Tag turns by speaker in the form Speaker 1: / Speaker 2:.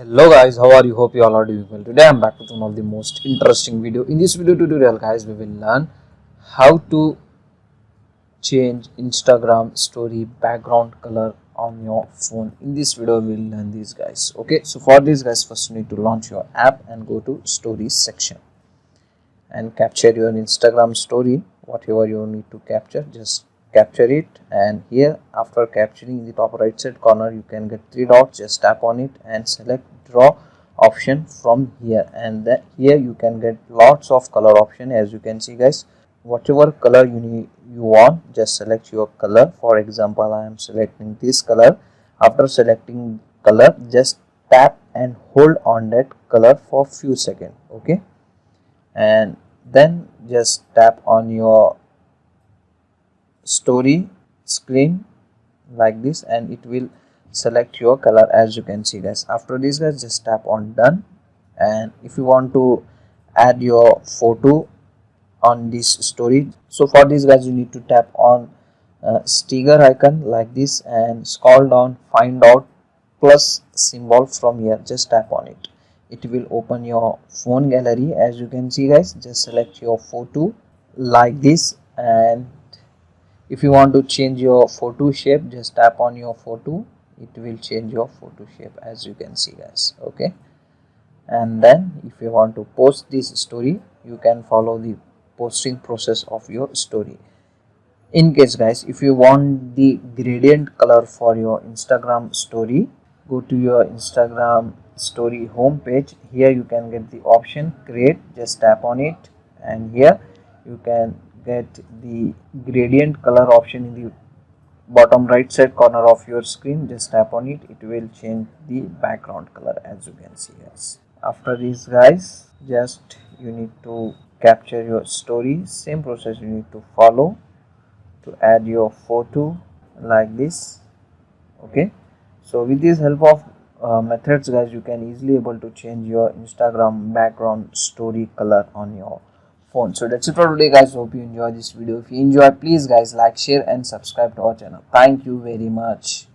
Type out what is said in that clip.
Speaker 1: Hello guys, how are you? Hope you all are doing well. Today I'm back with one of the most interesting video. In this video tutorial guys, we will learn how to change Instagram story background color on your phone. In this video we will learn these guys. Okay, so for this guys, first you need to launch your app and go to stories section and capture your Instagram story. Whatever you need to capture, just capture it. And here, after capturing, in the top right side corner you can get three dots. Just tap on it and select draw option from here, and here you can get lots of color option. As you can see guys, whatever color you want, just select your color. For example, I am selecting this color. After selecting color, just tap and hold on that color for few seconds. Okay, and then just tap on your story screen like this, and it will select your color. As you can see guys, after this guys, just tap on done. And if you want to add your photo on this story, so for this guys, you need to tap on sticker icon like this and scroll down, find out plus symbol from here. Just tap on it. It will open your phone gallery. As you can see guys, just select your photo like this, and if you want to change your photo shape, just tap on your photo. It will change your photo shape, as you can see guys. Okay, and then if you want to post this story, you can follow the posting process of your story. In case guys, if you want the gradient color for your Instagram story, go to your Instagram story home page. Here you can get the option create. Just tap on it, and here you can get the gradient color option in the bottom right side corner of your screen. Just tap on it. It will change the background color, as you can see guys. After this guys, just you need to capture your story. Same process you need to follow to add your photo like this. Okay, so with this help of methods guys, you can easily able to change your Instagram background story color on your phone. So that's it for today guys. Hope you enjoy this video. If you enjoy, please guys like, share and subscribe to our channel. Thank you very much.